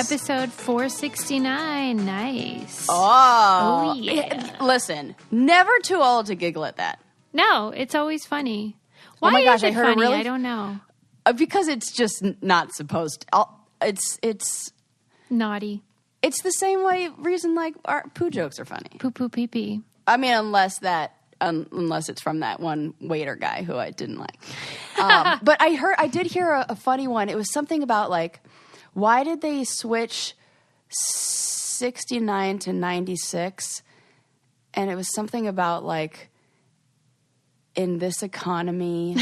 Episode 469. Nice. Oh yeah. Listen, never too old to giggle at that. No, it's always funny. Why oh my gosh, is it I heard funny? a really... I don't know. Because it's just not supposed to. It's naughty. It's the same reason like our poo jokes are funny. Poo poo pee pee. I mean, unless it's from that one waiter guy who I didn't like. But I did hear a funny one. It was something about like, why did they switch 69 to 96? And it was something about like, in this economy.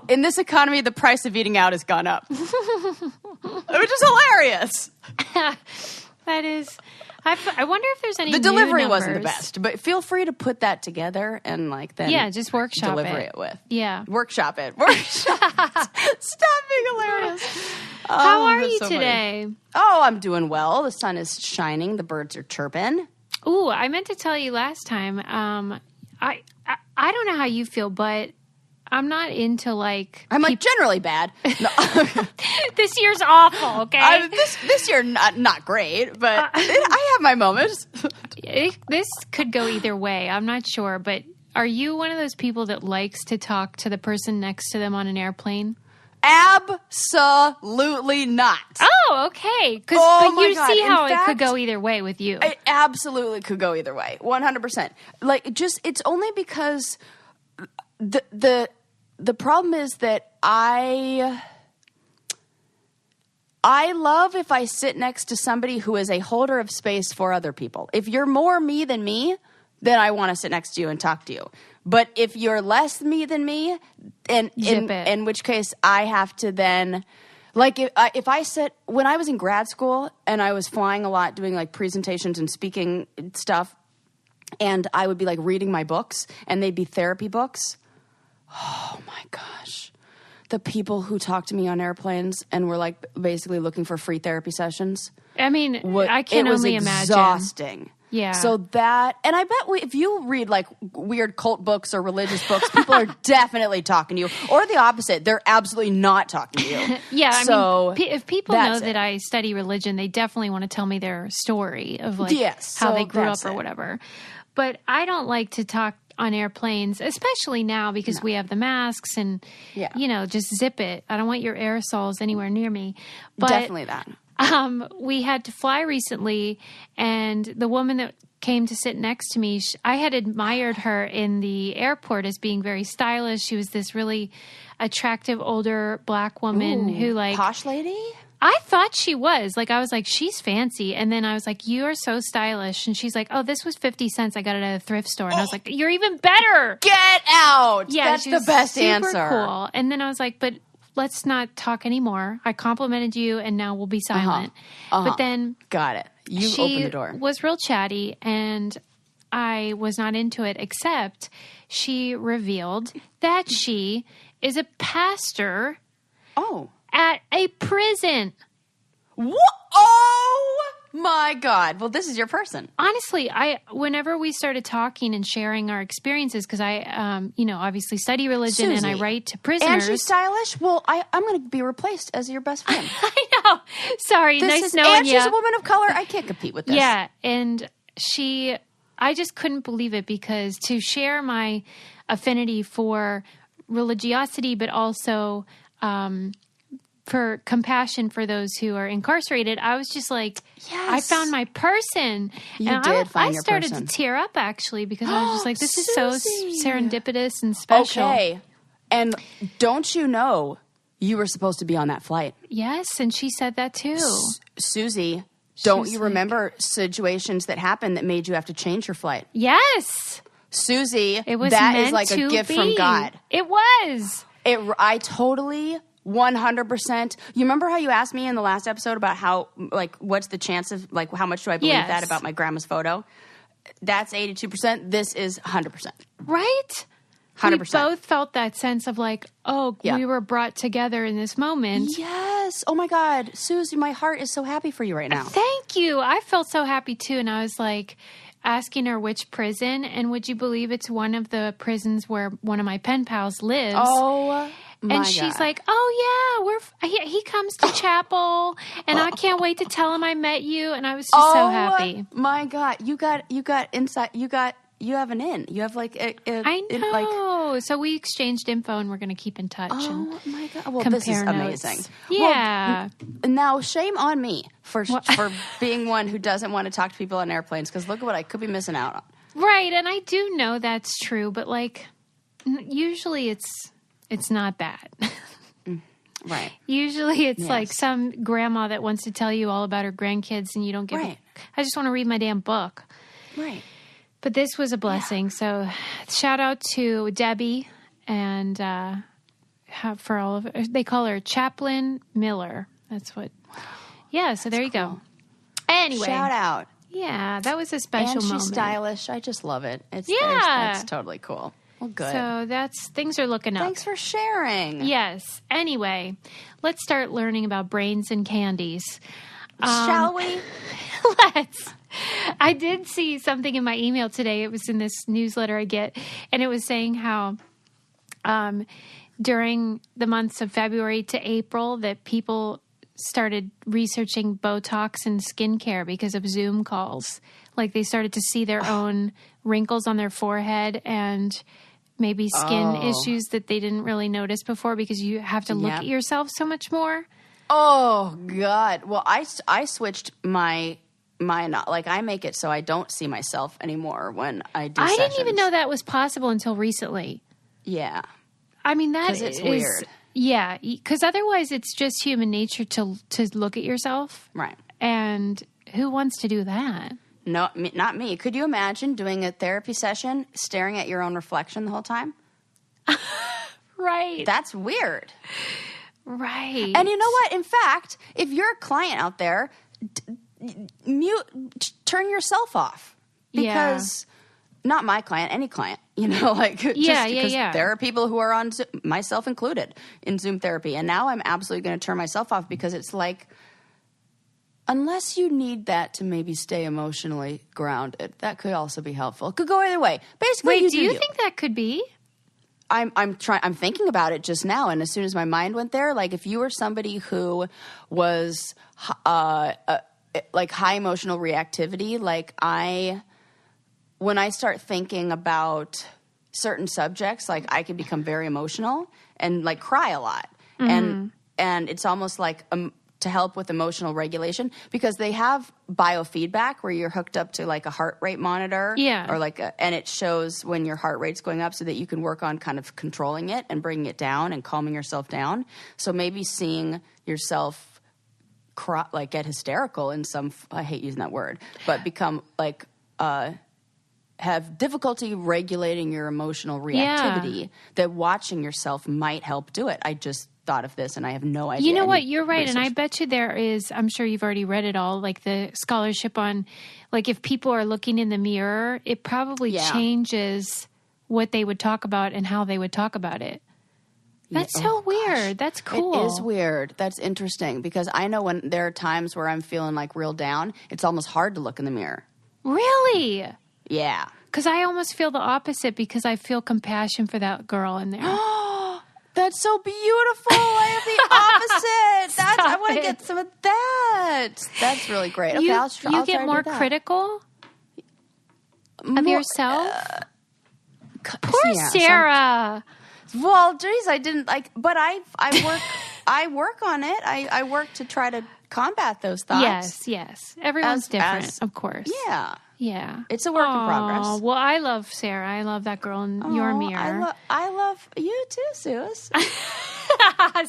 In this economy, the price of eating out has gone up. Which is hilarious. That is. I wonder if there's any The new delivery numbers. wasn't the best, but feel free to put that together and like then just workshop deliver it with. Yeah. Workshop it. Stop being hilarious. How are you so today? Funny. Oh, I'm doing well. The sun is shining. The birds are chirping. Ooh, I meant to tell you last time. I don't know how you feel, but I'm not into like... I'm like generally bad. No. This year's awful, okay? This year not great, but I have my moments. This could go either way. I'm not sure, but are you one of those people that likes to talk to the person next to them on an airplane? Absolutely not. Oh, okay. But you see how it could go either way with you. It absolutely could go either way. 100%. Like, it's only because the problem is that I love if I sit next to somebody who is a holder of space for other people. If you're more me than me, then I want to sit next to you and talk to you. But if you're less me than me, in which case I have to then, like if I sit, when I was in grad school and I was flying a lot, doing like presentations and speaking stuff, and I would be like reading my books and they'd be therapy books. Oh my gosh. The people who talk to me on airplanes and were like basically looking for free therapy sessions. I mean, I can only imagine. It was exhausting. Yeah. So that, and I bet if you read like weird cult books or religious books, people are definitely talking to you. Or the opposite, they're absolutely not talking to you. Yeah. I mean, if people know that I study religion, they definitely want to tell me their story of like how they grew up or whatever. But I don't like to talk on airplanes, especially now because we have the masks and, just zip it. I don't want your aerosols anywhere near me. But definitely that. We had to fly recently, and the woman that came to sit next to me, I had admired her in the airport as being very stylish. She was this really attractive older black woman who like... Posh lady? I thought she was. Like, I was like, she's fancy. And then I was like, you are so stylish. And she's like, oh, this was 50 cents. I got it at a thrift store. And I was like, you're even better. Get out. Yeah, that's the best super answer. Cool. And then I was like, but let's not talk anymore. I complimented you, and now we'll be silent. But then... Got it. You opened the door. She was real chatty, and I was not into it, except she revealed that she is a pastor at a prison. What? Oh my God. Well, this is your person. Honestly, whenever we started talking and sharing our experiences, because I, obviously study religion and I write to prisoners. And she's stylish? Well, I'm going to be replaced as your best friend. I know. Sorry. Nice knowing you. And she's a woman of color. I can't compete with this. Yeah. And I just couldn't believe it, because to share my affinity for religiosity, but also, for compassion for those who are incarcerated, I was just like, I found my person. You did find your person. I started to tear up, actually, because I was just like, this is so serendipitous and special. Okay. And don't you know you were supposed to be on that flight? Yes, and she said that too. Susie, don't you remember situations that happened that made you have to change your flight? Yes. Susie, it was that is like a gift from God. It was. I totally... 100%. You remember how you asked me in the last episode about how, like, what's the chance of, like, how much do I believe that about my grandma's photo? That's 82%. This is 100%. Right? 100%. We both felt that sense of like, we were brought together in this moment. Yes. Oh my God. Susie, my heart is so happy for you right now. Thank you. I felt so happy too. And I was like asking her which prison. And would you believe it's one of the prisons where one of my pen pals lives? Oh And she's like, "Oh yeah, he comes to chapel, and I can't wait to tell him I met you." And I was just so happy. My God, you got insight. You have an in. You have like I know. So we exchanged info, and we're going to keep in touch. Oh my God! Well, this is notes. Amazing. Yeah. Well, now shame on me for being one who doesn't want to talk to people on airplanes, because look at what I could be missing out on. Right, and I do know that's true, but like usually it's not that. Right. Usually it's like some grandma that wants to tell you all about her grandkids, and you don't get. Right. I just want to read my damn book. Right. But this was a blessing. So shout out to Debbie and for all of it. They call her Chaplain Miller. That's what. Yeah. So there you go. Anyway, shout out. Yeah, that was a special moment. And she's stylish. I just love it. That's totally cool. Well, good. So things are looking up. Thanks for sharing. Yes. Anyway, let's start learning about brains and candies. Shall we? Let's. I did see something in my email today. It was in this newsletter I get, and it was saying how during the months of February to April that people started researching Botox and skincare because of Zoom calls. Like they started to see their own wrinkles on their forehead and maybe skin issues that they didn't really notice before because you have to look at yourself so much more. Oh, God. Well, I switched my like I make it so I don't see myself anymore when I do sessions. Didn't even know that was possible until recently. Yeah. I mean, that is weird. Yeah, because otherwise it's just human nature to look at yourself. Right. And who wants to do that? No, not me. Could you imagine doing a therapy session staring at your own reflection the whole time? Right. That's weird. Right. And you know what? In fact, if you're a client out there, turn yourself off. Because not my client, any client, like there are people who are on Zoom, myself included, in Zoom therapy. And now I'm absolutely going to turn myself off because it's like, unless you need that to maybe stay emotionally grounded, that could also be helpful. It could go either way. Basically, wait, do you think that could be? I'm thinking about it just now, and as soon as my mind went there, like if you were somebody who was like high emotional reactivity, like when I start thinking about certain subjects, like I can become very emotional and like cry a lot, and it's almost like to help with emotional regulation, because they have biofeedback where you're hooked up to like a heart rate monitor, or like and it shows when your heart rate's going up so that you can work on kind of controlling it and bringing it down and calming yourself down. So maybe seeing yourself cry, like get hysterical in some, I hate using that word, but become like have difficulty regulating your emotional reactivity, that watching yourself might help do it. I just thought of this and I have no idea. You know what? You're right. Research. And I bet you there is, I'm sure you've already read it all, like the scholarship on, like if people are looking in the mirror, it probably changes what they would talk about and how they would talk about it. That's so weird. That's cool. It is weird. That's interesting, because I know when there are times where I'm feeling like real down, it's almost hard to look in the mirror. Really? Yeah. Because I almost feel the opposite, because I feel compassion for that girl in there. That's so beautiful. I have the opposite. I want to get some of that. That's really great. Okay, you get more critical of yourself? Poor Sarah. Well, geez, I didn't like, but I work on it. I work to try to combat those thoughts. Yes. Everyone's different, of course. Yeah. It's a work in progress. Well, I love Sarah. I love that girl in your mirror. I love you too, Sus.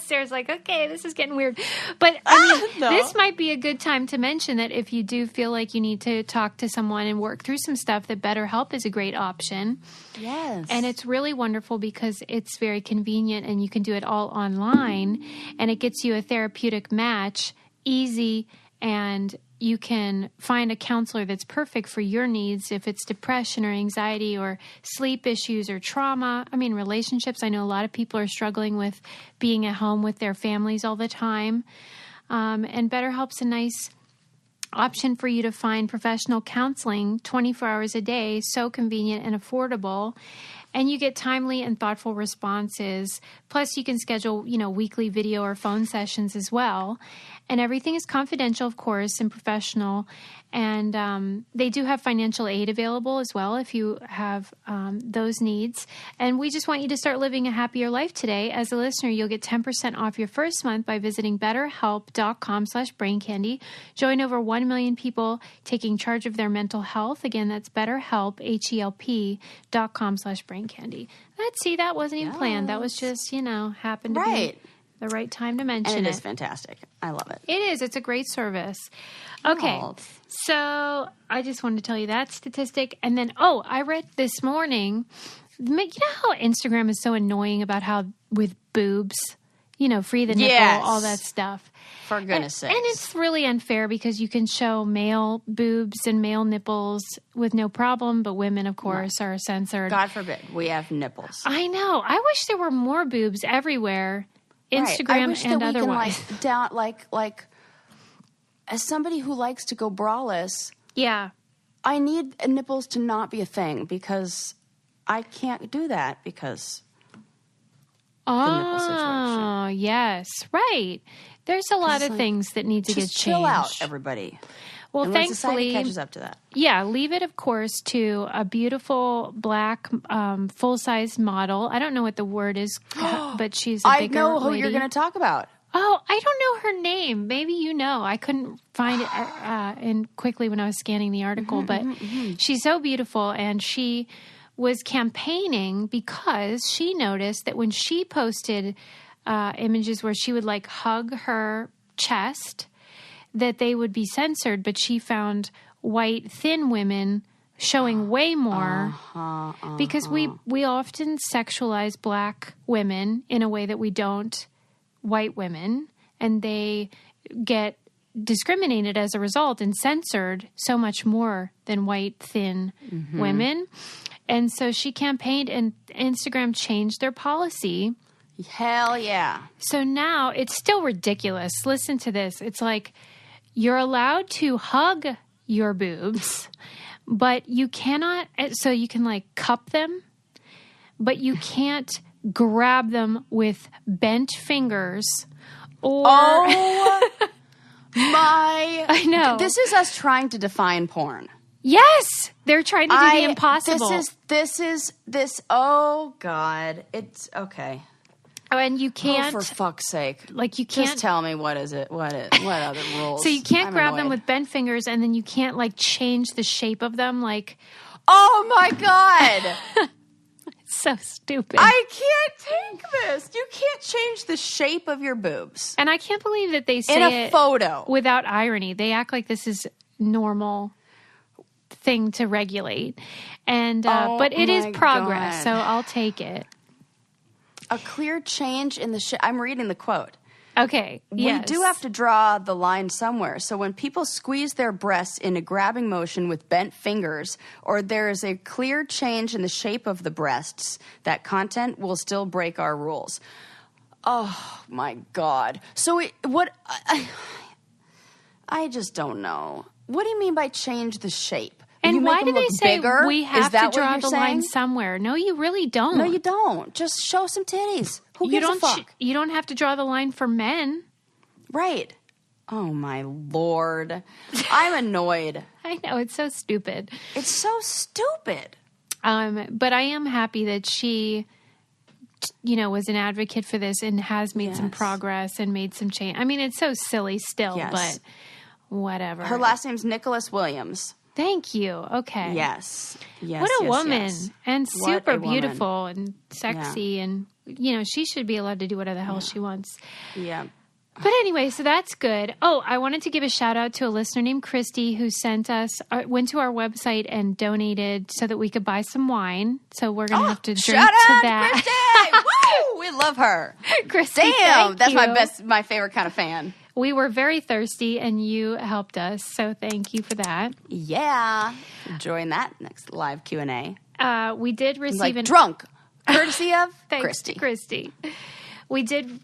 Sarah's like, okay, this is getting weird. But I mean, this might be a good time to mention that if you do feel like you need to talk to someone and work through some stuff, that BetterHelp is a great option. Yes. And it's really wonderful because it's very convenient and you can do it all online, and it gets you a therapeutic match, easy, and you can find a counselor that's perfect for your needs, if it's depression or anxiety or sleep issues or trauma. I mean, relationships. I know a lot of people are struggling with being at home with their families all the time. And BetterHelp's a nice option for you to find professional counseling 24 hours a day, so convenient and affordable. And you get timely and thoughtful responses. Plus, you can schedule, weekly video or phone sessions as well. And everything is confidential, of course, and professional. And they do have financial aid available as well if you have those needs. And we just want you to start living a happier life today. As a listener, you'll get 10% off your first month by visiting BetterHelp.com/braincandy. Join over 1 million people taking charge of their mental health. Again, that's BetterHelp, HELP.com/braincandy. See, that wasn't even planned. That was just, happened to be the right time to mention it. And it is fantastic. I love it. It is. It's a great service. Okay. So I just wanted to tell you that statistic. And then, I read this morning, you know how Instagram is so annoying about how with boobs, free the nipple, all that stuff. For goodness sakes. And it's really unfair because you can show male boobs and male nipples with no problem, but women, of course, are censored. God forbid we have nipples. I know. I wish there were more boobs everywhere. Instagram I wish and that we otherwise. Can like as somebody who likes to go braless, I need nipples to not be a thing because I can't do that because the nipple situation. Oh, yes, right. There's a lot of things that need to get changed. Chill out, everybody. Well, and thankfully, society catches up to that. Yeah, leave it, of course, to a beautiful black full-size model. I don't know what the word is, but she's a bigger lady. I know who you're going to talk about. Oh, I don't know her name. Maybe you know. I couldn't find it in quickly when I was scanning the article, but she's so beautiful, and she was campaigning because she noticed that when she posted images where she would hug her chest, that they would be censored, but she found white, thin women showing way more because we often sexualize black women in a way that we don't white women, and they get discriminated as a result and censored so much more than white, thin women. And so she campaigned, and Instagram changed their policy. Hell yeah. So now it's still ridiculous. Listen to this. It's you're allowed to hug your boobs, but you cannot, so you can cup them, but you can't grab them with bent fingers or... Oh, my... I know. This is us trying to define porn. Yes! They're trying to do the impossible. This, oh, God. It's, okay. Oh, and you can't... Oh, for fuck's sake. You can't... Just tell me what is it? What other rules? So you can't grab them with bent fingers, and then you can't, change the shape of them, Oh, my God! It's so stupid. I can't take this. You can't change the shape of your boobs. And I can't believe that they say in a photo without irony. They act like this is normal thing to regulate. And but it is progress, so I'll take it. A clear change in the shape. I'm reading the quote. Okay. We do have to draw the line somewhere. So when people squeeze their breasts in a grabbing motion with bent fingers, or there is a clear change in the shape of the breasts, that content will still break our rules. Oh, my God. So I just don't know. What do you mean by change the shape? And why do they say bigger? We have to draw the line somewhere? No, you really don't. No, you don't. Just show some titties. Who gives a fuck? You don't have to draw the line for men. Right. Oh, my Lord. I'm annoyed. I know. It's so stupid. It's so stupid. But I am happy that she, was an advocate for this and has made some progress and made some change. I mean, it's so silly still, but whatever. Her last name's Nicholas Williams. Thank you. Okay. Yes. What a woman. And super beautiful and sexy. And, she should be allowed to do whatever the hell she wants. Yeah. But anyway, so that's good. Oh, I wanted to give a shout out to a listener named Christy who went to our website and donated so that we could buy some wine. So we're going to have to drink to that. Christy! Woo! We love her. Christy, damn, that's my favorite kind of fan. We were very thirsty, and you helped us, so thank you for that. Yeah. Join that next live Q&A. We did receive drunk, courtesy of Christy. We did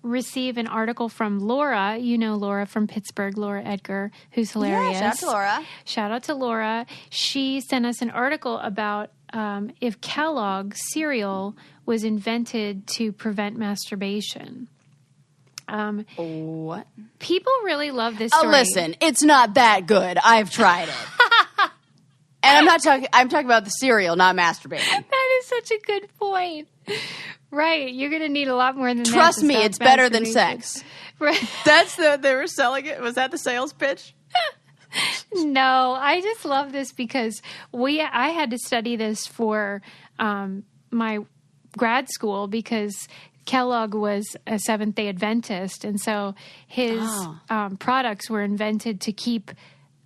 receive an article from Laura. You know Laura from Pittsburgh, Laura Edgar, who's hilarious. Yeah, shout out to Laura. Shout out to Laura. She sent us an article about if Kellogg's cereal was invented to prevent masturbation. What? People really love this story. Oh, listen, it's not that good. I've tried it. And I'm talking about the cereal, not masturbating. That is such a good point. Right. You're going to need a lot more than that. Trust me, it's better than sex. Right. They were selling it. Was that the sales pitch? No, I just love this because I had to study this for my grad school because Kellogg was a Seventh-day Adventist, and so his products were invented to keep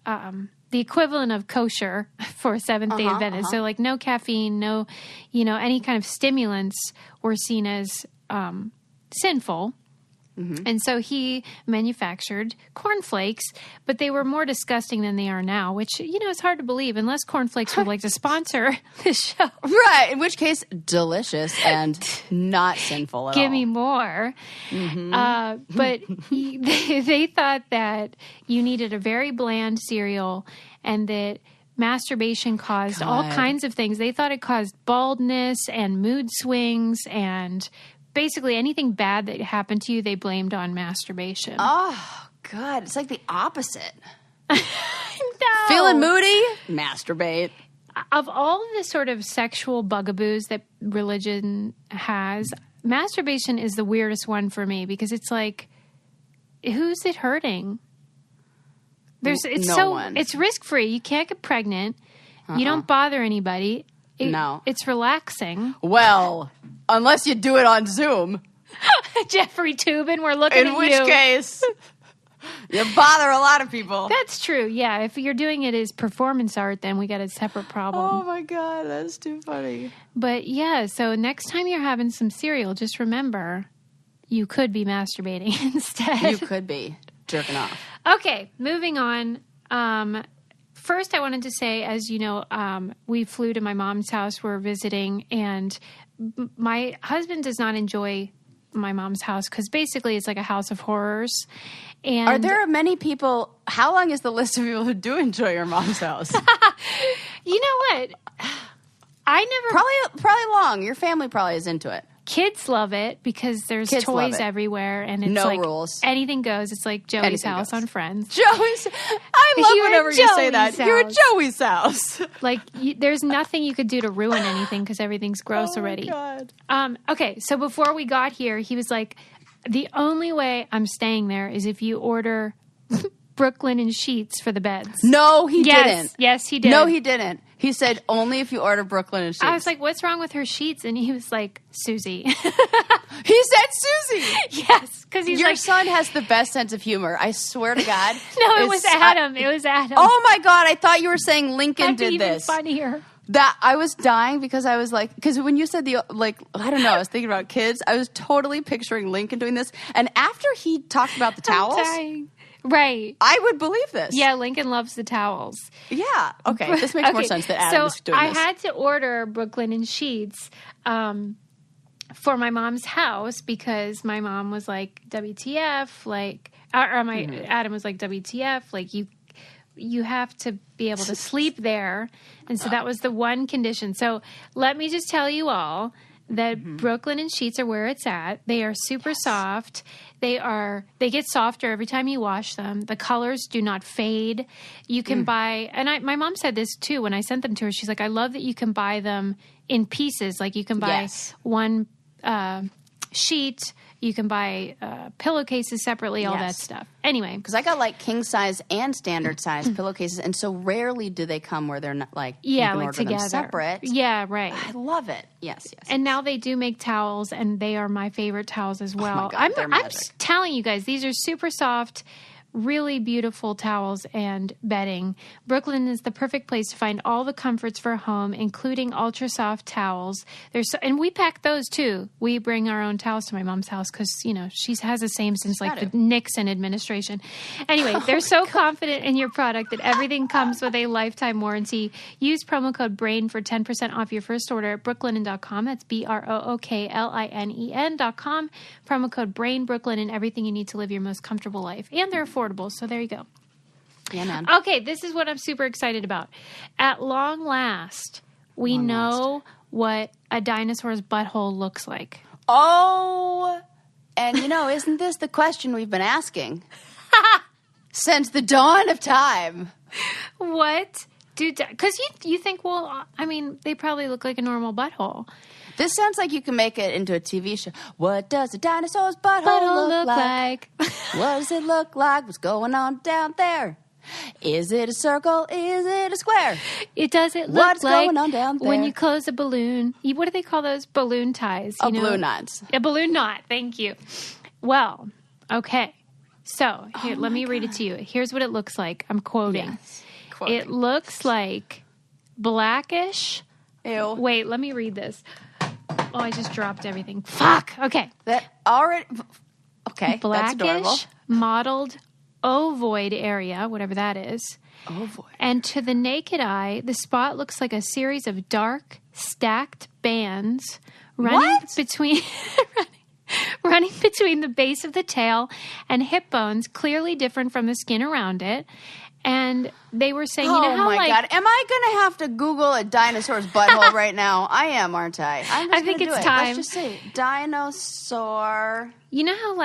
the equivalent of kosher for Seventh-day Adventists. So, like, no caffeine, no, any kind of stimulants were seen as sinful. Mm-hmm. And so he manufactured cornflakes, but they were more disgusting than they are now, which, is hard to believe unless cornflakes would like to sponsor this show. Right. In which case, delicious and not sinful at all. Give me more. Mm-hmm. But they thought that you needed a very bland cereal and that masturbation caused all kinds of things. They thought it caused baldness and mood swings and basically anything bad that happened to you, they blamed on masturbation. Oh, God. It's like the opposite. No. Feeling moody? Masturbate. Of all the sort of sexual bugaboos that religion has, masturbation is the weirdest one for me because it's like, who's it hurting? It's risk-free. You can't get pregnant. You don't bother anybody. It's relaxing. Well, unless you do it on Zoom. Jeffrey Toobin, we're looking at you. In which case, you bother a lot of people. That's true, yeah. If you're doing it as performance art, then we got a separate problem. Oh, my God, that's too funny. But, yeah, so next time you're having some cereal, just remember, you could be masturbating instead. You could be jerking off. Okay, moving on. First, I wanted to say, as you know, we flew to my mom's house. We're visiting, and my husband does not enjoy my mom's house because basically it's like a house of horrors. And are there many people? How long is the list of people who do enjoy your mom's house? You know what? I never probably long. Your family probably is into it. Kids love it because there's toys everywhere, and it's no like rules. Anything goes. It's like Joey's house on Friends. Joey's. I love whenever you say that. You're at Joey's house. Like there's nothing you could do to ruin anything because everything's gross already. Oh my God. Okay, so before we got here, he was like, "The only way I'm staying there is if you order Brooklyn and sheets for the beds." No, he didn't. Yes, he did. No, he didn't. He said only if you order Brooklyn and sheets. I was like, "What's wrong with her sheets?" And he was like, "Susie." He said Susie. Yes, because your son has the best sense of humor. I swear to God. No, it was Adam. It was Adam. Oh my God! I thought you were saying Lincoln did even this. Funnier. That I was dying because I was like, because when you said I don't know, I was thinking about kids. I was totally picturing Lincoln doing this. And after he talked about the towels. I'm dying. Right. I would believe this. Yeah, Lincoln loves the towels. Yeah. Okay. This makes more sense that Adam was doing this. So I had to order Brooklyn and sheets for my mom's house because my mom was like, WTF, like, Adam was like, WTF, like, you have to be able to sleep there. And so that was the one condition. So let me just tell you all that Brooklyn and sheets are where it's at. They are super soft. They get softer every time you wash them. The colors do not fade. You can buy, and my mom said this too when I sent them to her. She's like, I love that you can buy them in pieces. Like you can buy one sheet. You can buy pillowcases separately, all that stuff. Anyway. Because I got like king size and standard size pillowcases, and so rarely do they come where they're not like, you can order together. them separate. Yeah, right. I love it. Yes. And now they do make towels, and they are my favorite towels as well. Oh my God, they're magic. I'm telling you guys, these are super soft, really beautiful towels and bedding. Brooklyn is the perfect place to find all the comforts for home, including ultra soft towels. And we pack those too. We bring our own towels to my mom's house because, she has the same since like the Nixon administration. Anyway, they're so confident in your product that everything comes with a lifetime warranty. Use promo code BRAIN for 10% off your first order at brooklinen.com. That's BROOKLINEN.com. Promo code BRAIN, Brooklyn, and everything you need to live your most comfortable life. And they're affordable. So there you go. Yeah, man. Okay, this is what I'm super excited about. At long last, we know what a dinosaur's butthole looks like. Oh, and isn't this the question we've been asking since the dawn of time? What? Because you think, well, I mean, they probably look like a normal butthole. This sounds like you can make it into a TV show. What does a dinosaur's butthole look like? What does it look like? What's going on down there? Is it a circle? Is it a square? What's like going on down there? When you close a balloon. What do they call those? Balloon ties. Balloon knots. A balloon knot. Thank you. Well, okay. So here, let me read it to you. Here's what it looks like. I'm quoting. Yes. It looks like blackish. Ew. Wait, let me read this. Oh, I just dropped everything. Fuck. Okay. That already. Okay. Blackish, that's adorable. mottled, ovoid area, whatever that is. Ovoid. And to the naked eye, the spot looks like a series of dark, stacked bands running between the base of the tail and hip bones, clearly different from the skin around it. And they were saying, you know how, my God. Am I going to have to Google a dinosaur's butthole right now? I am, aren't I? I think it's time. Let's just say dinosaur. You know how,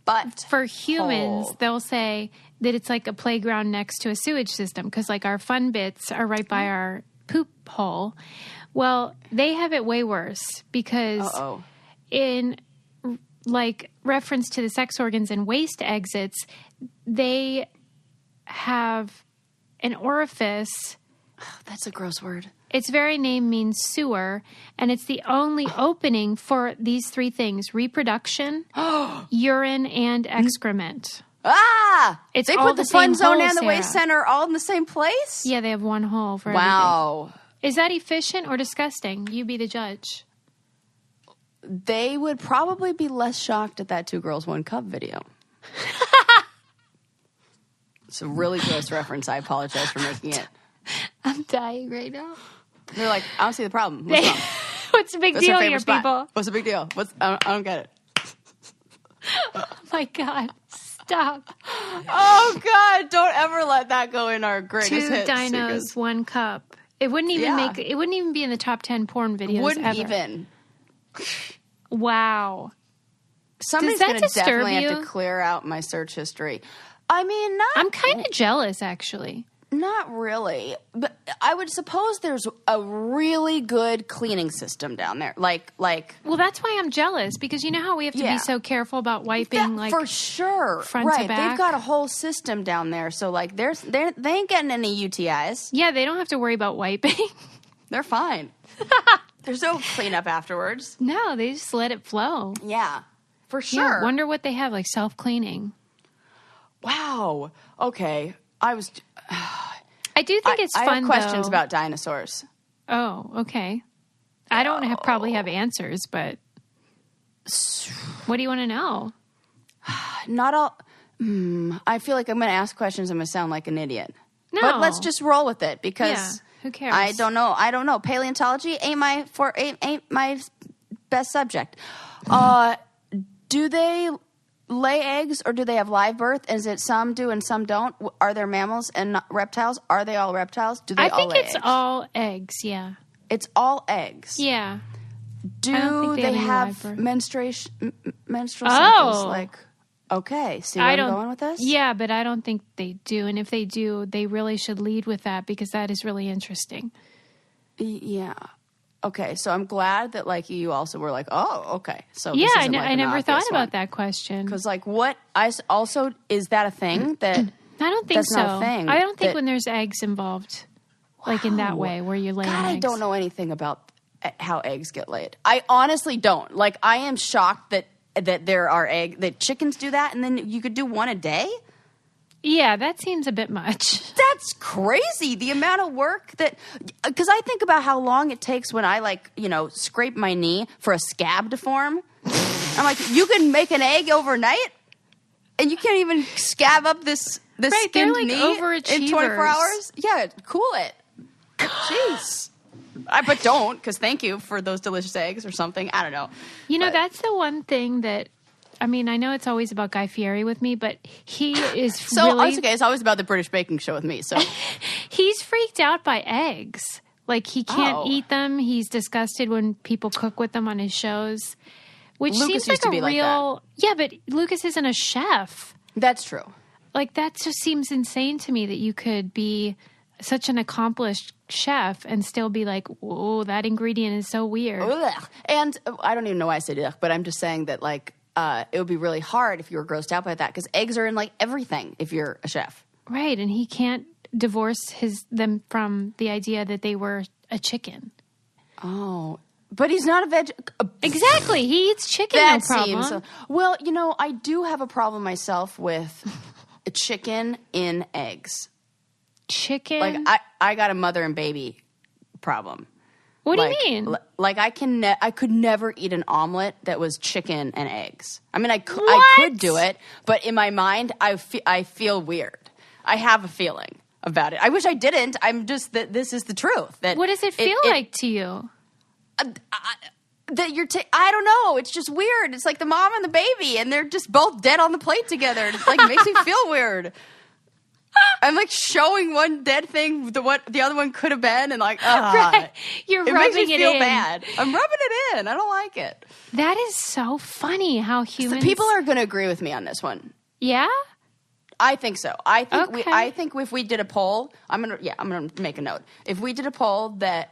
butt for humans, hole. they'll say that it's like a playground next to a sewage system because, our fun bits are right by our poop hole. Well, they have it way worse because in, reference to the sex organs and waste exits, they have an orifice. Oh, that's a gross word. Its very name means sewer, and it's the only opening for these three things: reproduction, urine, and excrement. They put the fun zone and the waste center all in the same place? Yeah, they have one hole for everything. Is that efficient or disgusting? You be the judge. They would probably be less shocked at that 2 Girls, 1 Cup video. It's a really gross reference. I apologize for making it. I'm dying right now. They're like, I don't see the problem. What's wrong? What's the big deal here, people? What's the big deal? I don't get it. Oh, my God. Stop. Oh, God. Don't ever let that go in our greatest 2 hits. 2 dinos, 1 cup. It wouldn't even it wouldn't even be in the top 10 porn videos Wouldn't ever. even. Wow. Somebody's going to definitely have to clear out my search history. I mean, I'm kind of jealous, actually. Not really. But I would suppose there's a really good cleaning system down there. Well, that's why I'm jealous, because you know how we have to be so careful about wiping, for sure. Front to back? They've got a whole system down there. So, they ain't getting any UTIs. Yeah, they don't have to worry about wiping. They're fine. There's no cleanup afterwards. No, they just let it flow. Yeah, for sure. Yeah, wonder what they have, self-cleaning. Wow. Okay. I do think it's fun, I have questions about dinosaurs. Oh, okay. I don't probably have answers, but what do you want to know? Not all. I feel like I'm going to ask questions. I'm going to sound like an idiot. No. But let's just roll with it because who cares? I don't know. Paleontology ain't my best subject. Do they lay eggs or do they have live birth? Is it some do and some don't? Are there mammals and reptiles? Are they all reptiles? Do they all lay eggs? I think it's all eggs, yeah. It's all eggs? Yeah. Do they have menstrual cycles? Okay, see where I'm going with this? Yeah, but I don't think they do. And if they do, they really should lead with that because that is really interesting. Yeah. Okay, so I'm glad that you also were oh, okay. So yeah, I never thought about that question. Because is that a thing that I don't think that's so. Not a thing I don't think when there's eggs involved, in that way where you're laying eggs. I don't know anything about how eggs get laid. I honestly don't. I am shocked that there are that chickens do that, and then you could do one a day. Yeah, that seems a bit much. That's crazy. The amount of work because I think about how long it takes when I scrape my knee for a scab to form. I'm like, you can make an egg overnight, and you can't even scab up this skinned knee in 24 hours. Yeah, cool it. Jeez. But don't, because thank you for those delicious eggs or something. I don't know. That's the one thing that. I mean, I know it's always about Guy Fieri with me, but he is it's always about the British baking show with me. So he's freaked out by eggs. Like, he can't eat them. He's disgusted when people cook with them on his shows. Which Lucas seems like a real... Like yeah, but Lucas isn't a chef. That's true. Like, that just seems insane to me that you could be such an accomplished chef and still be like, whoa, that ingredient is so weird. Ugh. And I don't even know why I said ugh, but I'm just saying that, like, it would be really hard if you were grossed out by that, because eggs are in, like, everything if you're a chef. Right, and he can't divorce them from the idea that they were a chicken. Oh, but he's not a veg. Exactly, he eats chicken. That no problem. Seems. Well, you know, I do have a problem myself with chicken in eggs. Chicken, like I got a mother and baby problem. What do you mean? Like I could never eat an omelet that was chicken and eggs. I mean, I could do it, but in my mind, I feel weird. I have a feeling about it. I wish I didn't. I'm just that this is the truth. That what does it feel like to you? That you're I don't know. It's just weird. It's like the mom and the baby, and they're just both dead on the plate together. It like makes me feel weird. I'm like showing one dead thing what the other one could have been, and like right. You're rubbing makes me feel in. bad. I'm rubbing it in. I don't like it. That is so funny how humans. So people are going to agree with me on this one. Yeah. I think so. I think if we did a poll, I'm gonna make a note. If we did a poll that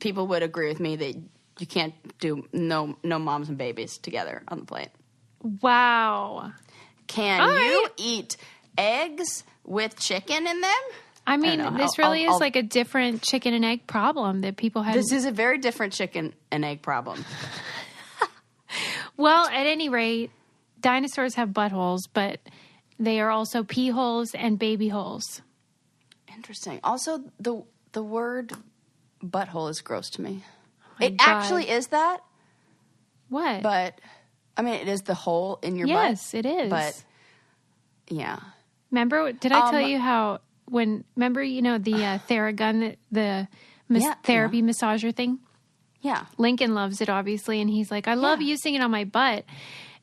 people would agree with me that you can't do no moms and babies together on the plate. Wow. Can you eat eggs with chicken in them? I mean, this really is like a different chicken and egg problem that people have. This is a very different chicken and egg problem. Well, at any rate, dinosaurs have buttholes, but they are also pee holes and baby holes. Interesting. Also, the word butthole is gross to me. Oh it actually is that. What? But, I mean, it is the hole in your butt. Yes, it is. But, yeah. Remember, did I tell you how remember, you know, the Theragun, the therapy massager thing? Yeah. Lincoln loves it, obviously, and he's like, I love using it on my butt.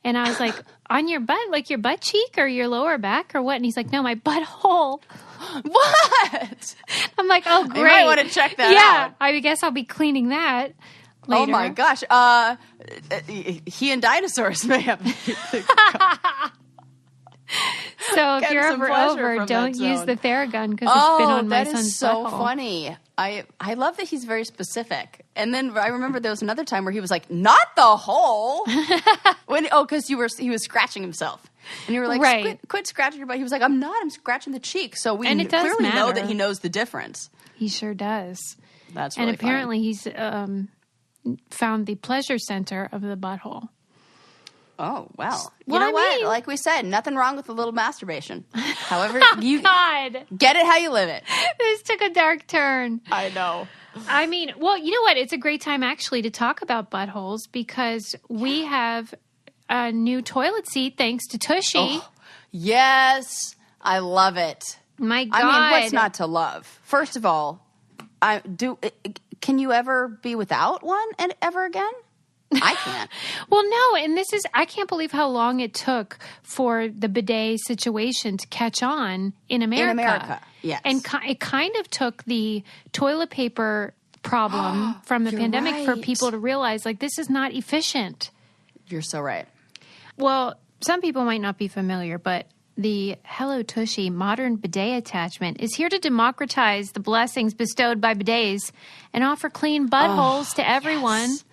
And I was like, on your butt? Like your butt cheek or your lower back or what? And he's like, no, my butthole. What? I'm like, oh, great. You might want to check that out. Yeah, I guess I'll be cleaning that later. Oh, my gosh. He and dinosaurs may have... So if you're ever over, don't use the Theragun because it's been on my son's butthole. That is so funny. I love that he's very specific. And then I remember there was another time where he was like, "Not the hole," because he was scratching himself, and you were like, "Quit scratching your butt." He was like, "I'm not. I'm scratching the cheek." So we clearly know that he knows the difference. He sure does. That's really and apparently he's found the pleasure center of the butthole. Oh, well. You know what? Like we said, nothing wrong with a little masturbation. However, you get it how you live it. This took a dark turn. I know. I mean, well, you know what? It's a great time actually to talk about buttholes because we have a new toilet seat thanks to Tushy. Oh, yes. I love it. My God. I mean, what's not to love? First of all, can you ever be without one ever again? I can't. Well, no, and I can't believe how long it took for the bidet situation to catch on in America. In America, yes. And it kind of took the toilet paper problem from the pandemic for people to realize, like, this is not efficient. You're so right. Well, some people might not be familiar, but the Hello Tushy modern bidet attachment is here to democratize the blessings bestowed by bidets and offer clean buttholes to everyone. Yes.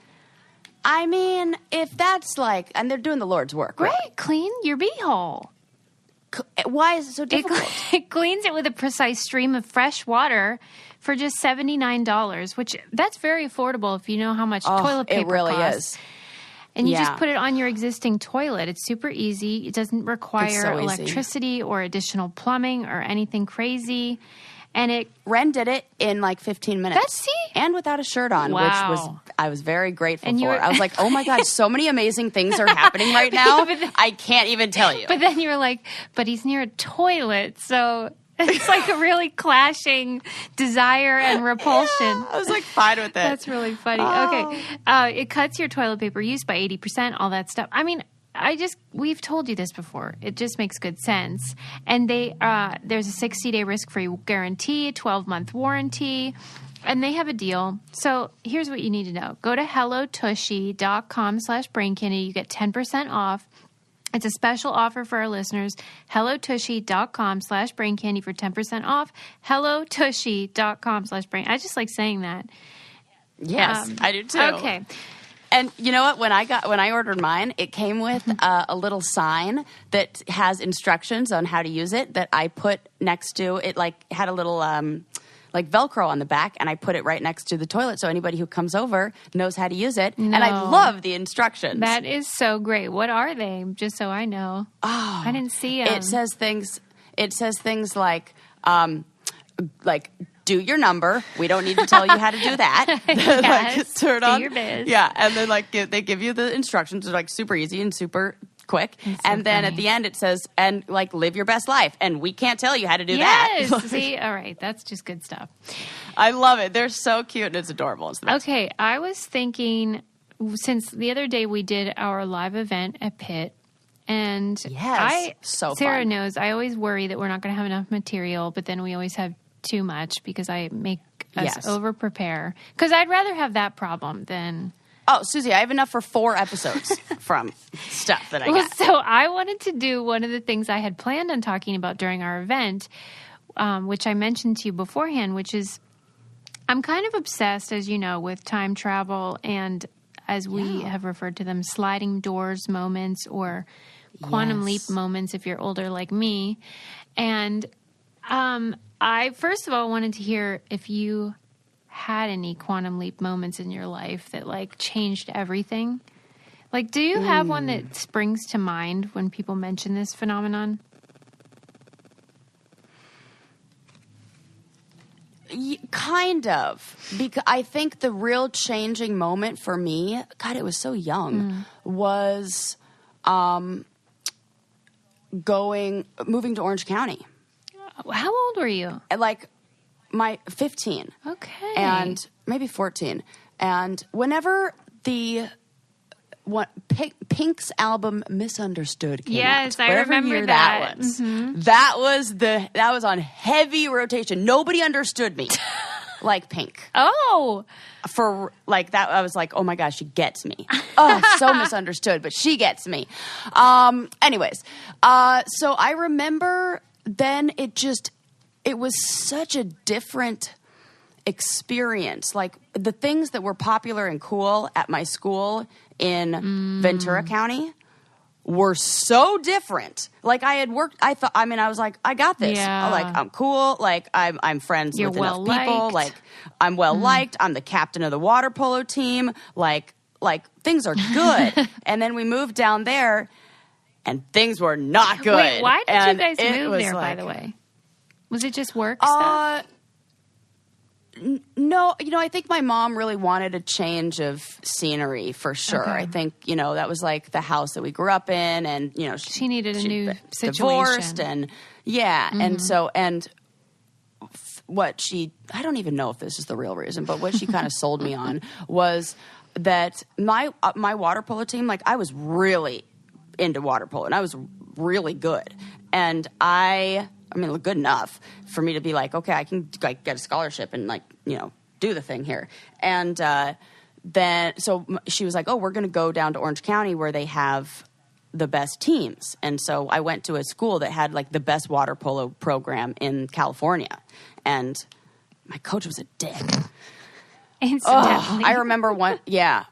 I mean, if that's like, and they're doing the Lord's work, right? Clean your beehole. Why is it so difficult? It cleans it with a precise stream of fresh water for just $79, which that's very affordable if you know how much toilet paper costs. It really is. And you just put it on your existing toilet. It's super easy. It doesn't require electricity or additional plumbing or anything crazy. And Ren did it in like 15 minutes. And without a shirt on, which I was very grateful for. I was like, oh my God, so many amazing things are happening right now. I can't even tell you. But then you were like, but he's near a toilet. So it's like a really clashing desire and repulsion. Yeah, I was like, fine with it. That's really funny. Okay. It cuts your toilet paper use by 80%, all that stuff. I mean, we've told you this before. It just makes good sense. And there's a 60-day risk-free guarantee, 12-month warranty, and they have a deal. So here's what you need to know. Go to hellotushy.com/braincandy. You get 10% off. It's a special offer for our listeners. hellotushy.com/braincandy for 10% off. hellotushy.com/brain. I just like saying that. Yes, I do too. Okay. And you know what? When I ordered mine, it came with a little sign that has instructions on how to use it that I put next to it. Like had a little like Velcro on the back, and I put it right next to the toilet so anybody who comes over knows how to use it. No. And I love the instructions. That is so great. What are they? Just so I know. Oh, I didn't see them. It says things like do your number. We don't need to tell you how to do that. Yes, turn on. Do your biz. Yeah, and then they give you the instructions. They're super easy and super quick. And then at the end it says, and live your best life. And we can't tell you how to do that. Yes. See, all right, that's just good stuff. I love it. They're so cute and it's adorable. It's the best. Okay, I was thinking, since the other day we did our live event at Pitt. And Sarah knows I always worry that we're not going to have enough material, but then we always have too much because I make us over prepare. Because I'd rather have that problem than... Oh, Susie, I have enough for 4 episodes from stuff that I got. So I wanted to do one of the things I had planned on talking about during our event, which I mentioned to you beforehand, which is I'm kind of obsessed, as you know, with time travel and, as we have referred to them, sliding doors moments or quantum leap moments if you're older like me. And I, first of all, wanted to hear if you had any quantum leap moments in your life that, changed everything. Do you have one that springs to mind when people mention this phenomenon? Kind of. Because I think the real changing moment for me, God, it was so young, was moving to Orange County. How old were you? My 15. Okay. And maybe 14. And whenever Pink's album Misunderstood came out. I remember that. That was on heavy rotation. Nobody understood me like Pink. Oh. For that, I was like, oh my gosh, she gets me. Oh, so misunderstood, but she gets me. Anyways, so I remember then it was such a different experience. The things that were popular and cool at my school in Ventura County were so different. I had worked, I was like, I got this. Yeah. I'm cool. I'm friends You're with well enough people. liked. I'm well liked. I'm the captain of the water polo team. Things are good. And then we moved down there and things were not good. Wait, why did you guys move there, by the way? Was it just work stuff? No, I think my mom really wanted a change of scenery for sure. Okay. I think, that was the house that we grew up in and, she needed a new situation. Divorced and and so, and what I don't even know if this is the real reason, but what she kind of sold me on was that my water polo team, I was really into water polo and I was really good. And good enough for me to be okay, I can get a scholarship and do the thing here. And then so she was like, oh, we're going to go down to Orange County where they have the best teams. And so I went to a school that had the best water polo program in California. And my coach was a dick. Incidentally. I remember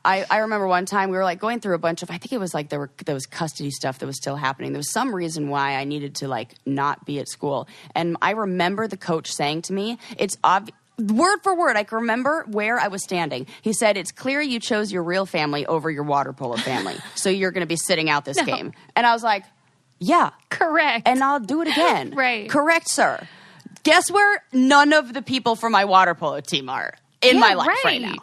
I remember one time we were going through a bunch of, I think it was there was custody stuff that was still happening. There was some reason why I needed to not be at school. And I remember the coach saying to me, it's word for word, I can remember where I was standing. He said, it's clear you chose your real family over your water polo family. So you're going to be sitting out this game. And I was like, yeah. Correct. And I'll do it again. Right. Correct, sir. Guess where none of the people from my water polo team are? In my life right now.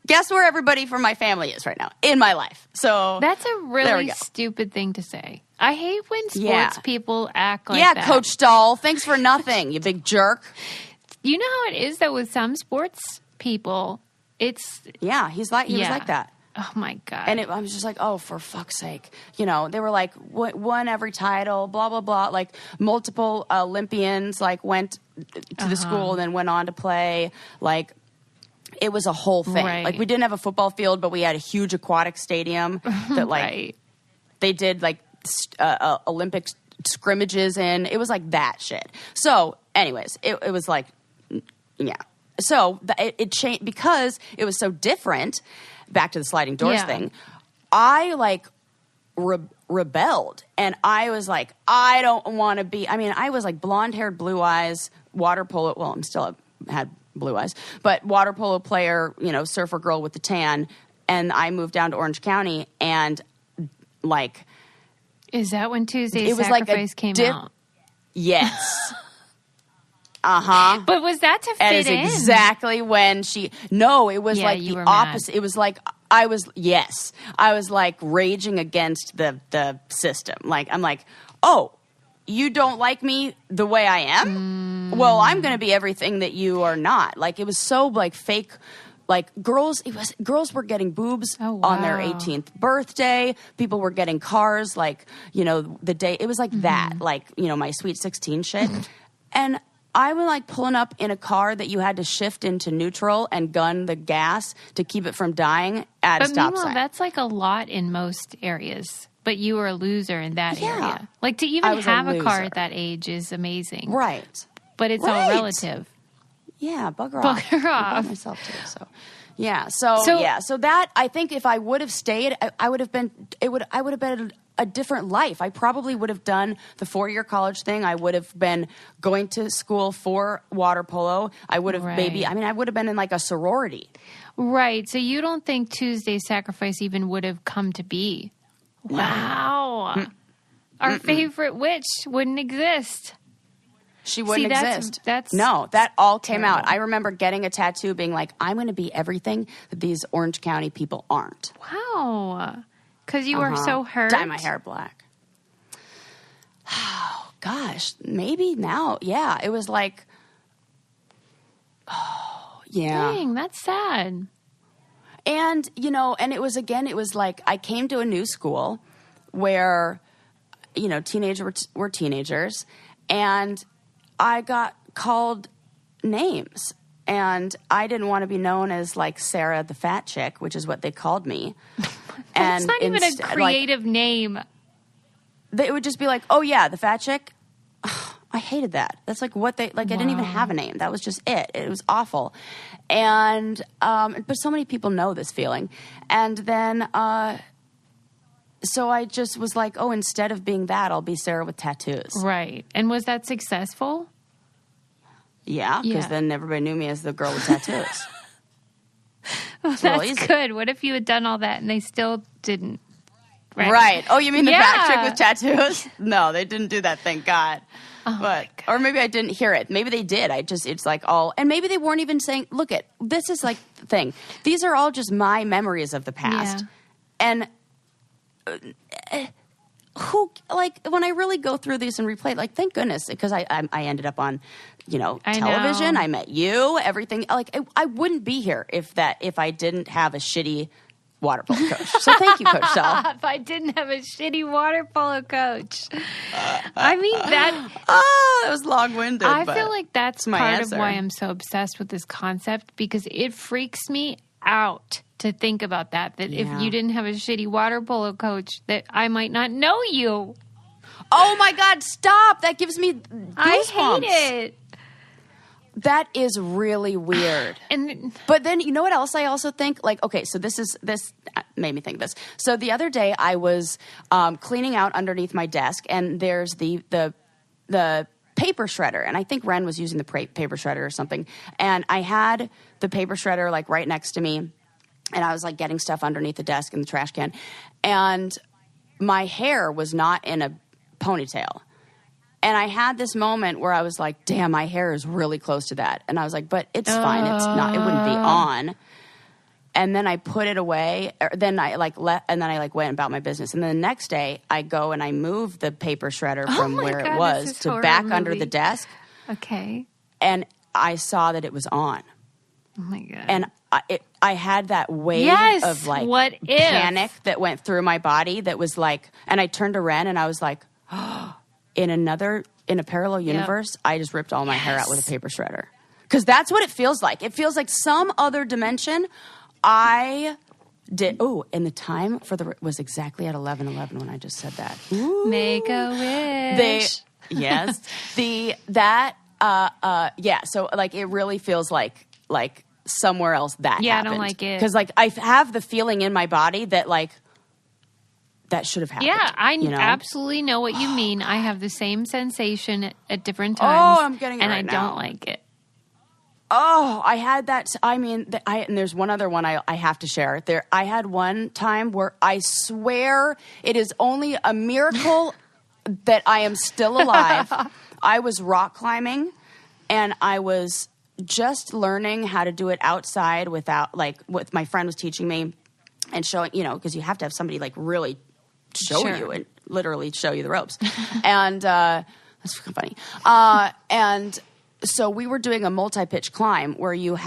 Guess where everybody from my family is right now? In my life. So that's a really stupid thing to say. I hate when sports people act like that. Yeah, Coach Stahl. Thanks for nothing, you big jerk. You know how it is, though, with some sports people, it's... Yeah, he was like that. Oh, my God. And I was just like, oh, for fuck's sake. You know, they were like, won every title, blah, blah, blah. Like, multiple Olympians, like, went to the school and then went on to play. Like, it was a whole thing. Right. Like, we didn't have a football field, but we had a huge aquatic stadium that, like, they did, like, Olympic scrimmages in. It was like that shit. So, anyways, it was like, yeah. So, it changed because it was so different. Back to the sliding doors thing. I, like, rebelled. And I was like, I don't want to be... I mean, I was, like, blonde-haired, blue eyes, water polo... Well, I'm still had blue eyes. But water polo player, you know, surfer girl with the tan. And I moved down to Orange County and, like... Is that when Tuesday's Sacrifice came out? Yes. Uh-huh. But was that to fit in? That is exactly when she... No, it was like the opposite. Mad. It was like, I was like raging against the system. Like, I'm like, oh, you don't like me the way I am? Well, I'm going to be everything that you are not. Like, it was so, like, fake... Like, girls were getting boobs on their 18th birthday. People were getting cars, like, you know, the day... It was like that. Like, you know, my Sweet 16 shit. And... I was like pulling up in a car that you had to shift into neutral and gun the gas to keep it from dying at a stop sign. That's like a lot in most areas. But you were a loser in that area. Like to even have a car at that age is amazing. Right. But it's all relative. Yeah, bugger off. Bugger off. I myself too, so. Yeah, so that, I think if I would have stayed, I would have been a different life. I probably would have done the 4-year college thing. I would have been going to school for water polo. I would have I would have been in like a sorority. Right. So you don't think Tuesday's Sacrifice even would have come to be? Wow. Our favorite witch wouldn't exist. She wouldn't exist. That's no, that all came out. I remember getting a tattoo being like, I'm going to be everything that these Orange County people aren't. Wow. Because you were so hurt. Dye my hair black. Oh, gosh. Maybe now. Yeah. It was like, oh, yeah. Dang, that's sad. And, you know, and it was like I came to a new school where, you know, teenagers were teenagers. And I got called names. And I didn't want to be known as, like, Sarah the fat chick, which is what they called me. That's not even a creative name. It would just be like, oh, yeah, the fat chick. I hated that. That's like what they, like, I didn't even have a name. That was just it. It was awful. And, but so many people know this feeling. And then, so I just was like, oh, instead of being that, I'll be Sarah with tattoos. Right. And was that successful? Yeah, because then everybody knew me as the girl with tattoos. Well, that's good. What if you had done all that and they still didn't? Right. Oh, you mean the fat chick with tattoos? No, they didn't do that, thank God. Oh, or maybe I didn't hear it. Maybe they did. It's like all, and maybe they weren't even saying, look it, this is like the thing. These are all just my memories of the past. Yeah. And who, like, when I really go through these and replay, like, thank goodness, because I ended up on, you know, television. I met you, everything. Like, I wouldn't be here if I didn't have a shitty water polo coach. So thank you, Coach Sal. If I didn't have a shitty water polo coach. I mean, that was long-winded. I feel like that's part answer. of why I'm so obsessed with this concept, because it freaks me out to think about that if you didn't have a shitty water polo coach, that I might not know you. Oh my God, stop. That gives me goosebumps. I hate it. That is really weird. But then, you know what else I also think? Like, okay, so this made me think this. So the other day I was cleaning out underneath my desk, and there's the paper shredder, and I think Ren was using the paper shredder or something. And I had the paper shredder like right next to me, and I was like getting stuff underneath the desk in the trash can, and my hair was not in a ponytail. And I had this moment where I was like, damn, my hair is really close to that. And I was like, but it's fine. It's not, it wouldn't be on. And then I put it away. Then I went about my business. And then the next day I go and I move the paper shredder from where it was to back under the desk. Okay. And I saw that it was on. Oh my God. And I had that wave of like panic that went through my body that was like, and I turned to Ren and I was like, oh, in a parallel universe, I just ripped all my hair out with a paper shredder. Because that's what it feels like. It feels like some other dimension. I did. Oh, and the time was exactly at 11:11 when I just said that. Ooh. Make a wish. Yes. So like it really feels like somewhere else that happened. I don't like it. Because like I have the feeling in my body that like that should have happened. Yeah, I absolutely know what you mean. I have the same sensation at different times. Oh, I'm getting it and right now. I don't like it. Oh, I had that. I mean, and there's one other one I have to share. I had one time where I swear it is only a miracle that I am still alive. I was rock climbing, and I was just learning how to do it outside without, like, what my friend was teaching me and showing, because you have to have somebody, like, really show you and literally show you the ropes. And that's fucking funny. And so we were doing a multi-pitch climb where you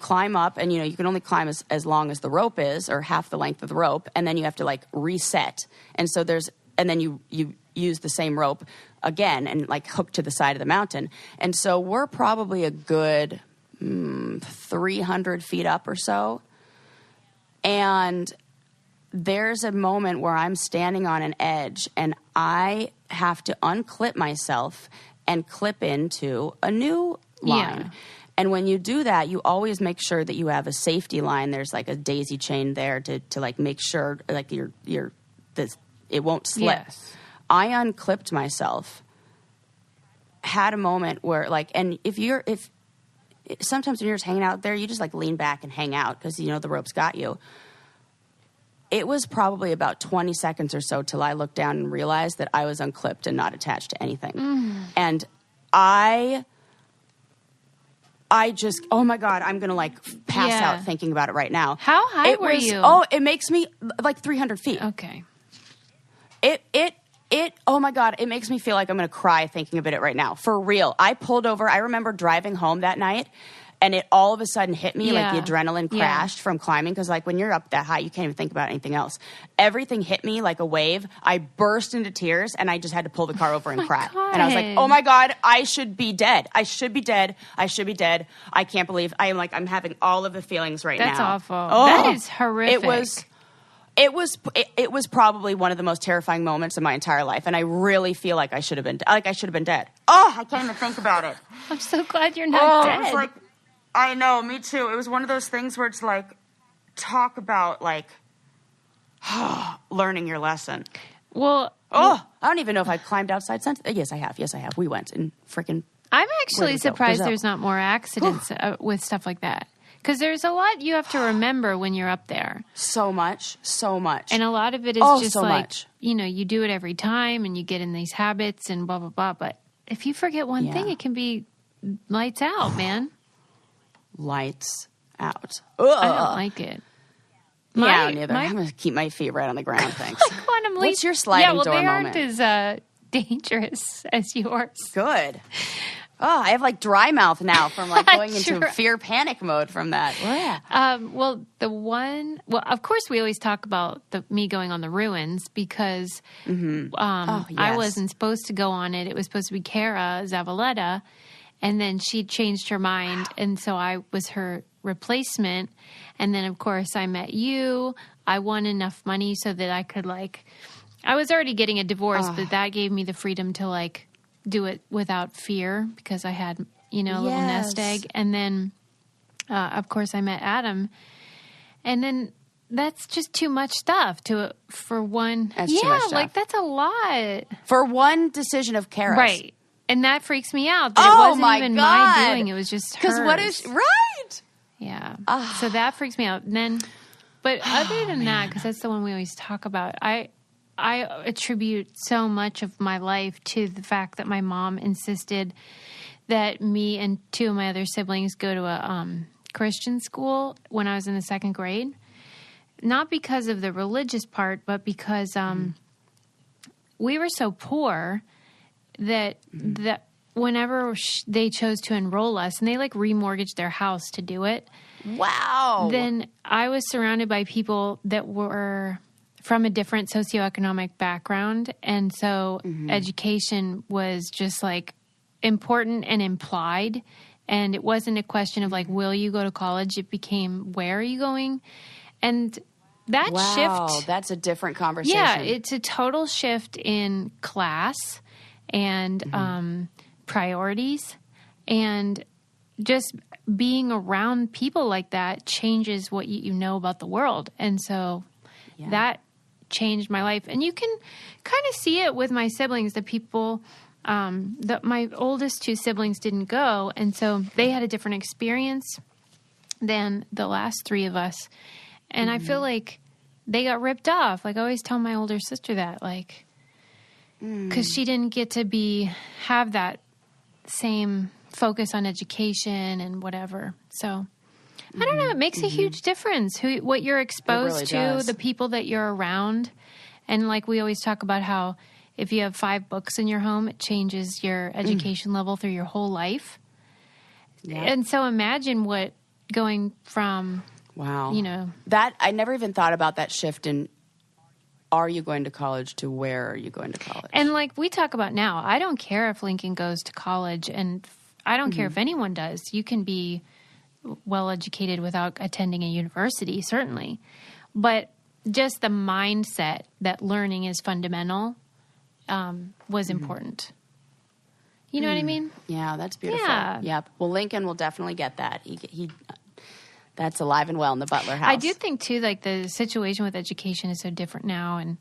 climb up and, you can only climb as long as the rope is or half the length of the rope. And then you have to like reset. And so then you use the same rope again and like hook to the side of the mountain. And so we're probably a good 300 feet up or so. And there's a moment where I'm standing on an edge and I have to unclip myself and clip into a new line. Yeah. And when you do that, you always make sure that you have a safety line. There's like a daisy chain there to like make sure like it won't slip. Yes. I unclipped myself, had a moment where like, and if sometimes when you're just hanging out there, you just like lean back and hang out because the rope's got you. It was probably about 20 seconds or so till I looked down and realized that I was unclipped and not attached to anything. And I just, oh my God, I'm going to like pass out thinking about it right now. How high were you? Oh, it makes me like 300 feet. Okay. Oh my God, it makes me feel like I'm going to cry thinking about it right now. For real. I pulled over. I remember driving home that night. And it all of a sudden hit me like the adrenaline crashed from climbing. Because like when you're up that high, you can't even think about anything else. Everything hit me like a wave. I burst into tears and I just had to pull the car over and cry. God. And I was like, oh my God, I should be dead. I should be dead. I should be dead. I can't believe I'm having all of the feelings right now. That's awful. Oh, that is horrific. It was probably one of the most terrifying moments of my entire life. And I really feel like I should have been dead. Oh, I can't even think about it. I'm so glad you're not dead. It's like, I know, me too. It was one of those things where it's like, talk about like learning your lesson. Well, I don't even know if I climbed outside. Yes, I have. We went and freaking. I'm actually surprised there's not more accidents with stuff like that. Because there's a lot you have to remember when you're up there. So much. And a lot of it is just like, you do it every time and you get in these habits and blah, blah, blah. But if you forget one thing, it can be lights out, man. Lights out. Ugh. I don't like it. Neither. I'm going to keep my feet right on the ground, thanks. Quantum leap. What's your sliding door moment? They aren't as dangerous as yours. Good. Oh, I have like dry mouth now from like going into fear panic mode from that. Yeah. Of course we always talk about me going on the ruins because I wasn't supposed to go on it. It was supposed to be Cara Zavaleta. And then she changed her mind, and so I was her replacement. And then, of course, I met you. I won enough money so that I could, like... I was already getting a divorce, but that gave me the freedom to, like, do it without fear because I had, a little nest egg. And then, of course, I met Adam. And then that's just too much stuff for one... That's too much stuff. Like, that's a lot. For one decision of Cara's. Right. And that freaks me out. That it wasn't even my doing. It was just hers. Because what is... Right! Yeah. So that freaks me out. And then... But other than that, because that's the one we always talk about, I attribute so much of my life to the fact that my mom insisted that me and two of my other siblings go to a Christian school when I was in the second grade. Not because of the religious part, but because we were so poor that whenever they chose to enroll us, and they like remortgaged their house to do it. Wow. then I was surrounded by people that were from a different socioeconomic background. And so education was just like important and implied. And it wasn't a question of like, will you go to college? It became, where are you going? And that shift. That's a different conversation. Yeah, it's a total shift in class and priorities. And just being around people like that changes what you know about the world. And so that changed my life. And you can kind of see it with my siblings, the people that my oldest two siblings didn't go. And so they had a different experience than the last three of us. And I feel like they got ripped off. Like I always tell my older sister that, like, because she didn't get to have that same focus on education and whatever. So I don't know. It makes a huge difference what you're exposed to, the people that you're around. And like we always talk about how if you have 5 books in your home, it changes your education level through your whole life. Yeah. And so imagine what going from, that I never even thought about that shift in, are you going to college to where are you going to college? And like we talk about now, I don't care if Lincoln goes to college, and I don't care if anyone does. You can be well educated without attending a university, certainly. But just the mindset that learning is fundamental was important. You know what I mean? Yeah, that's beautiful. Yeah. Yep. Well, Lincoln will definitely get that. He that's alive and well in the Butler house. I do think, too, like the situation with education is so different now. And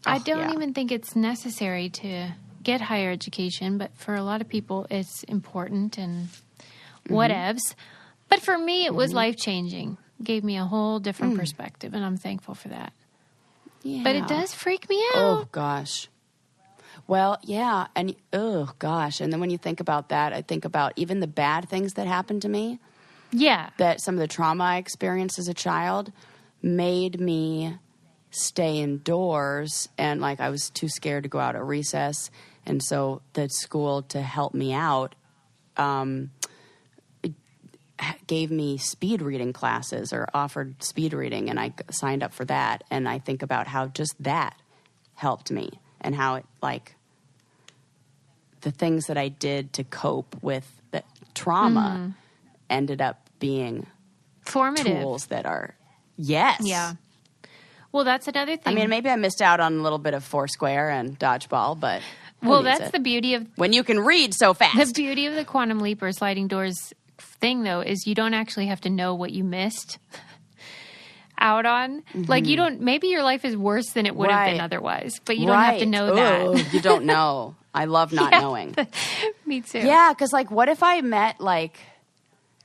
I don't even think it's necessary to get higher education. But for a lot of people, it's important and whatevs. But for me, it was life-changing. Gave me a whole different perspective, and I'm thankful for that. Yeah. But it does freak me out. Oh, gosh. Well, yeah. And, oh, gosh. And then when you think about that, I think about even the bad things that happened to me. Yeah. That some of the trauma I experienced as a child made me stay indoors. And, like, I was too scared to go out at recess. And so the school, to help me out, gave me speed reading classes or offered speed reading, and I signed up for that. And I think about how just that helped me and how it, like, the things that I did to cope with the trauma ended up being formative tools that are, yes. Yeah. Well, that's another thing. I mean, maybe I missed out on a little bit of Foursquare and dodgeball, but well, that's the beauty of when you can read so fast. The beauty of the quantum leap or sliding doors thing, though, is you don't actually have to know what you missed out on. Like, you don't, maybe your life is worse than it would have been otherwise, but you don't have to know that. You don't know. I love not knowing. Me too. Yeah, because, like, what if I met, like,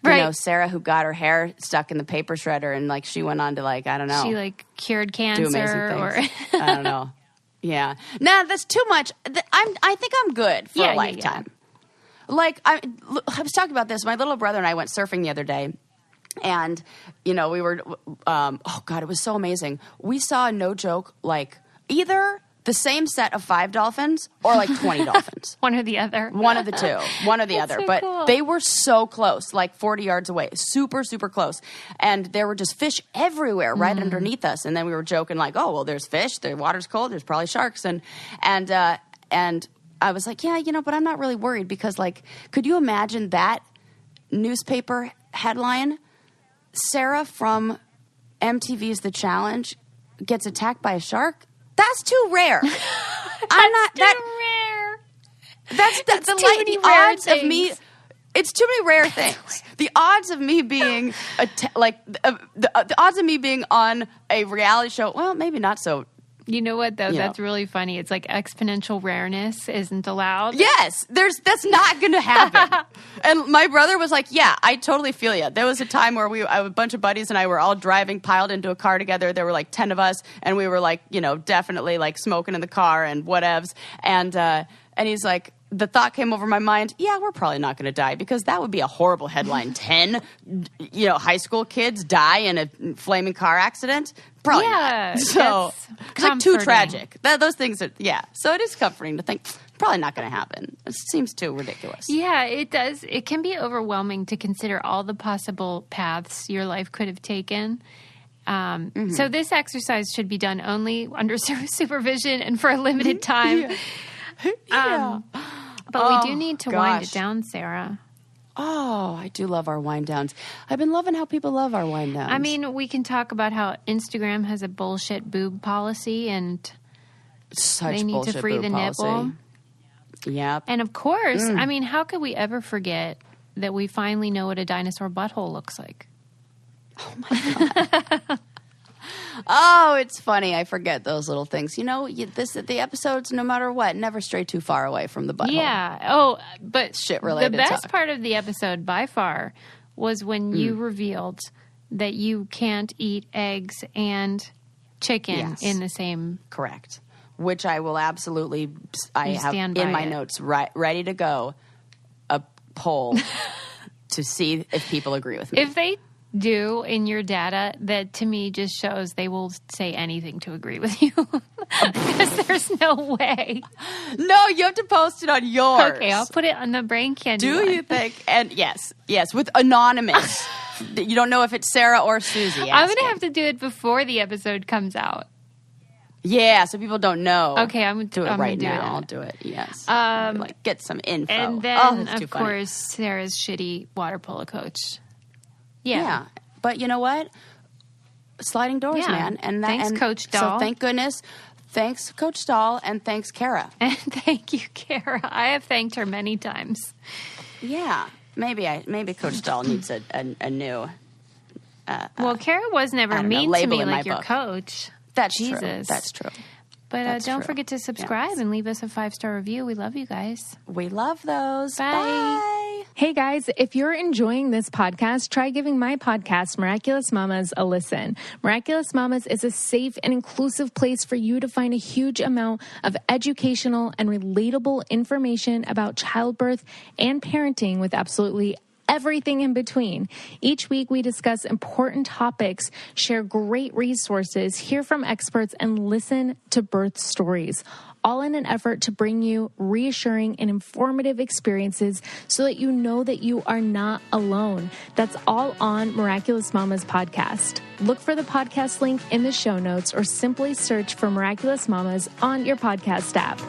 you know, Sarah, who got her hair stuck in the paper shredder, and, like, she went on to, like, I don't know. She, like, cured cancer. Do amazing things. I don't know. Yeah. Nah, that's too much. I think I'm good for a lifetime. Yeah. Like, I was talking about this. My little brother and I went surfing the other day. And, you know, we were, oh, God, it was so amazing. We saw, no joke, like, either the same set of 5 dolphins or, like, 20 dolphins. One or the other. One of the two. One or the other. So but cool. They were so close, like 40 yards away. Super, super close. And there were just fish everywhere right underneath us. And then we were joking, like, oh, well, there's fish. The water's cold. There's probably sharks. And I was like, yeah, you know, but I'm not really worried because, like, could you imagine that newspaper headline? Sarah from MTV's The Challenge gets attacked by a shark? That's too rare. I'm not that rare. That's too many rare odds things. Of me. It's too many rare things. The odds of me being the odds of me being on a reality show. Well, maybe not so. You know what, though? That's really funny. It's like exponential rareness isn't allowed. Yes, that's not going to happen. And my brother was like, yeah, I totally feel you. There was a time where a bunch of buddies and I were all driving, piled into a car together. There were like 10 of us, and we were like, you know, definitely like smoking in the car and whatevs. And he's like, the thought came over my mind, yeah, we're probably not going to die because that would be a horrible headline. 10, you know, high school kids die in a flaming car accident. Probably not. So it's like too tragic. Those things are, yeah. So it is comforting to think Probably not going to happen. It seems too ridiculous. Yeah, it does. It can be overwhelming to consider all the possible paths your life could have taken. So this exercise should be done only under supervision and for a limited time. But we do need to wind it down, Sarah. Oh, I do love our wind downs. I've been loving how people love our wind downs. I mean, we can talk about how Instagram has a bullshit boob policy and they need to free the nipple. Yep. And of course, I mean, how could we ever forget that we finally know what a dinosaur butthole looks like? Oh, my God. Oh, it's funny. I forget those little things. You know, the episodes, no matter what, never stray too far away from the butthole. Yeah. Oh, but shit-related the best part of the episode by far was when you revealed that you can't eat eggs and chicken in the same... Correct. Which I will absolutely... I have in my notes ready to go a poll to see if people agree with me. If they do in your data, that to me just shows they will say anything to agree with you. Because there's no way. No, you have to post it on yours. Okay, I'll put it on the brain candy Do you think? And yes, with anonymous. You don't know if it's Sarah or Susie. I'm going to have to do it before the episode comes out. Yeah, so people don't know. Okay, I'm going to do it right now. That. I'll do it, yes. Get some info. And then, of course, Sarah's shitty water polo coach. Yeah. But you know what? Sliding doors, man. And thanks, Coach Dahl. So thank goodness. Thanks, Coach Dahl, and thanks, Kara. And thank you, Kara. I have thanked her many times. Yeah. Maybe Coach Dahl needs a new... well, Kara was never mean to me like your coach. That's Jesus. True. That's true. But don't forget to subscribe and leave us a 5-star review. We love you guys. We love those. Bye. Hey guys, if you're enjoying this podcast, try giving my podcast, Miraculous Mamas, a listen. Miraculous Mamas is a safe and inclusive place for you to find a huge amount of educational and relatable information about childbirth and parenting with absolutely everything in between. Each week we discuss important topics, share great resources, hear from experts, and listen to birth stories, all in an effort to bring you reassuring and informative experiences so that you know that you are not alone. That's all on Miraculous Mamas podcast. Look for the podcast link in the show notes or simply search for Miraculous Mamas on your podcast app.